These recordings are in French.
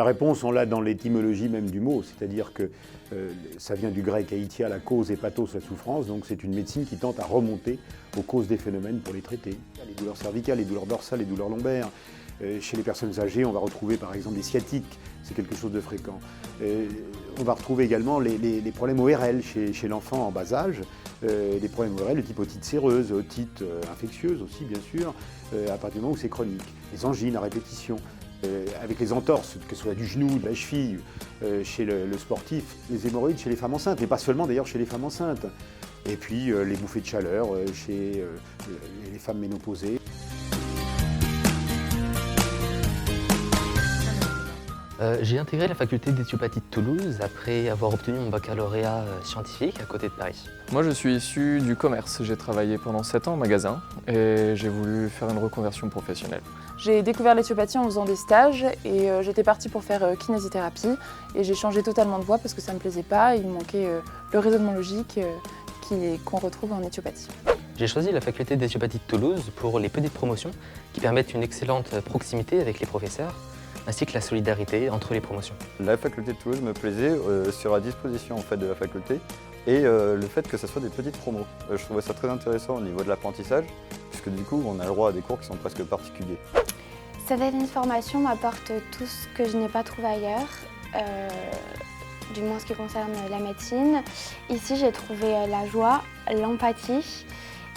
réponse, on l'a dans l'étymologie même du mot, c'est-à-dire que ça vient du grec aitia, la cause, et pathos, la souffrance, donc c'est une médecine qui tente à remonter aux causes des phénomènes pour les traiter. Les douleurs cervicales, les douleurs dorsales, les douleurs lombaires. Chez les personnes âgées, on va retrouver par exemple des sciatiques, c'est quelque chose de fréquent. On va retrouver également les problèmes ORL chez l'enfant en bas âge, des problèmes ORL de type otite séreuse, otite infectieuse aussi bien sûr, à partir du moment où c'est chronique. Les angines à répétition. Avec les entorses, que ce soit du genou, de la cheville, chez le sportif, les hémorroïdes chez les femmes enceintes, mais pas seulement d'ailleurs chez les femmes enceintes. Et puis les bouffées de chaleur chez les femmes ménopausées. J'ai intégré la faculté d'éthiopathie de Toulouse après avoir obtenu mon baccalauréat scientifique à côté de Paris. Moi je suis issu du commerce, j'ai travaillé pendant 7 ans en magasin et j'ai voulu faire une reconversion professionnelle. J'ai découvert l'éthiopathie en faisant des stages et j'étais partie pour faire kinésithérapie et j'ai changé totalement de voie parce que ça ne me plaisait pas, il me manquait le raisonnement logique qu'on retrouve en éthiopathie. J'ai choisi la faculté d'éthiopathie de Toulouse pour les petites promotions qui permettent une excellente proximité avec les professeurs ainsi que la solidarité entre les promotions. La faculté de Toulouse me plaisait sur la disposition en fait, de la faculté et le fait que ce soit des petites promos. Je trouvais ça très intéressant au niveau de l'apprentissage puisque du coup on a le droit à des cours qui sont presque particuliers. Cette année de formation m'apporte tout ce que je n'ai pas trouvé ailleurs, du moins ce qui concerne la médecine. Ici j'ai trouvé la joie, l'empathie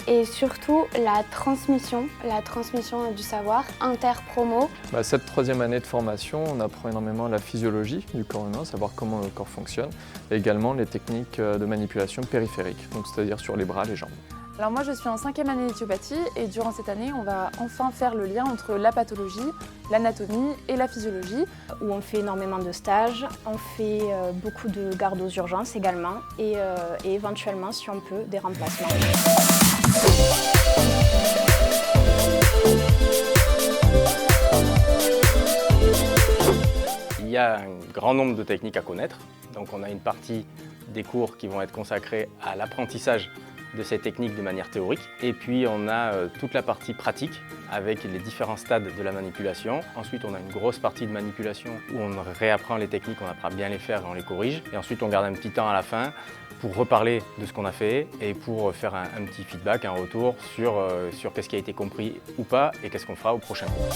et surtout la transmission du savoir interpromo. Cette 3e année de formation, on apprend énormément la physiologie du corps humain, savoir comment le corps fonctionne, et également les techniques de manipulation périphérique, donc c'est-à-dire sur les bras, les jambes. Alors moi je suis en 5e année d'éthiopathie et durant cette année on va enfin faire le lien entre la pathologie, l'anatomie et la physiologie. Où on fait énormément de stages, on fait beaucoup de gardes aux urgences également et éventuellement si on peut des remplacements. Il y a un grand nombre de techniques à connaître, donc on a une partie des cours qui vont être consacrés à l'apprentissage de ces techniques de manière théorique. Et puis on a toute la partie pratique avec les différents stades de la manipulation. Ensuite on a une grosse partie de manipulation où on réapprend les techniques, on apprend à bien les faire et on les corrige. Et ensuite on garde un petit temps à la fin pour reparler de ce qu'on a fait et pour faire un petit feedback, un retour sur qu'est-ce qui a été compris ou pas et qu'est-ce qu'on fera au prochain cours.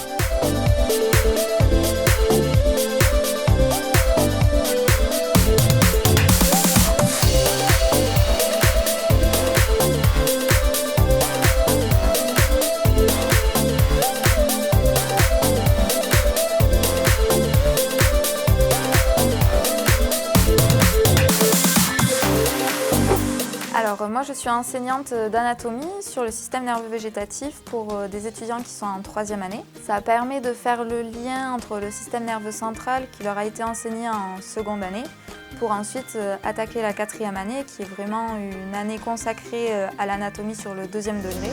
Alors moi je suis enseignante d'anatomie sur le système nerveux végétatif pour des étudiants qui sont en 3e année. Ça permet de faire le lien entre le système nerveux central qui leur a été enseigné en 2e année pour ensuite attaquer la 4e année qui est vraiment une année consacrée à l'anatomie sur le 2e degré.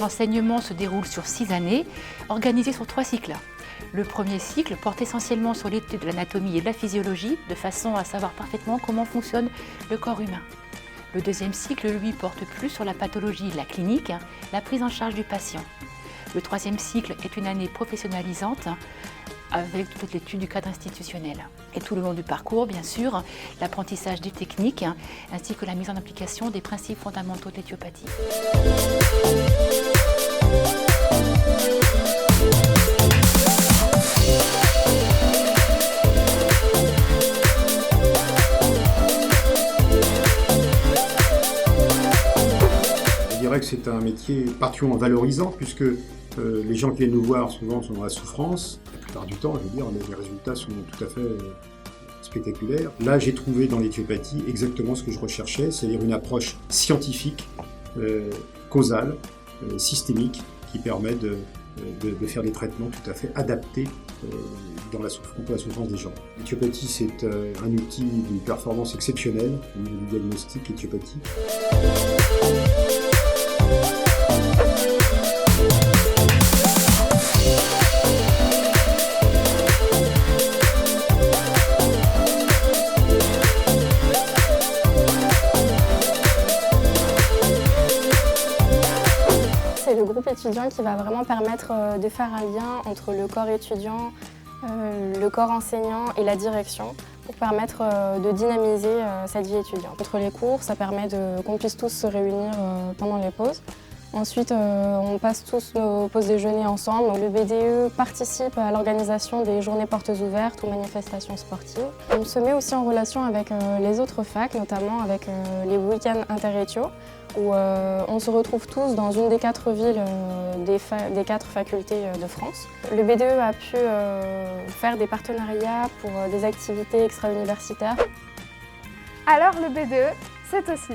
L'enseignement se déroule sur 6 années, organisées sur 3 cycles. Le premier cycle porte essentiellement sur l'étude de l'anatomie et de la physiologie, de façon à savoir parfaitement comment fonctionne le corps humain. Le deuxième cycle, lui, porte plus sur la pathologie, la clinique, la prise en charge du patient. Le troisième cycle est une année professionnalisante, avec toute l'étude du cadre institutionnel. Et tout le long du parcours, bien sûr, l'apprentissage des techniques, ainsi que la mise en application des principes fondamentaux de l'éthiopathie. Je dirais que c'est un métier particulièrement valorisant puisque les gens qui viennent nous voir souvent sont dans la souffrance. La plupart du temps, je veux dire, les résultats sont tout à fait spectaculaires. Là, j'ai trouvé dans l'éthiopathie exactement ce que je recherchais, c'est-à-dire une approche scientifique, causale, systémique qui permet de faire des traitements tout à fait adaptés contre la souffrance des gens. L'éthiopathie, c'est un outil d'une performance exceptionnelle au niveau du diagnostic éthiopathique. C'est le groupe étudiant qui va vraiment permettre de faire un lien entre le corps étudiant, le corps enseignant et la direction pour permettre de dynamiser cette vie étudiante. Entre les cours, ça permet qu'on puisse tous se réunir pendant les pauses. Ensuite, on passe tous nos pauses déjeuner ensemble. Le BDE participe à l'organisation des journées portes ouvertes ou manifestations sportives. On se met aussi en relation avec les autres facs, notamment avec les week-ends interétio, où on se retrouve tous dans une des 4 villes des 4 facultés de France. Le BDE a pu faire des partenariats pour des activités extra-universitaires. Alors le BDE, c'est aussi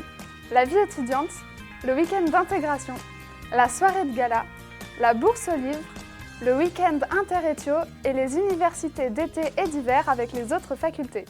la vie étudiante, le week-end d'intégration, la soirée de gala, la bourse aux livres, le week-end interétio et les universités d'été et d'hiver avec les autres facultés.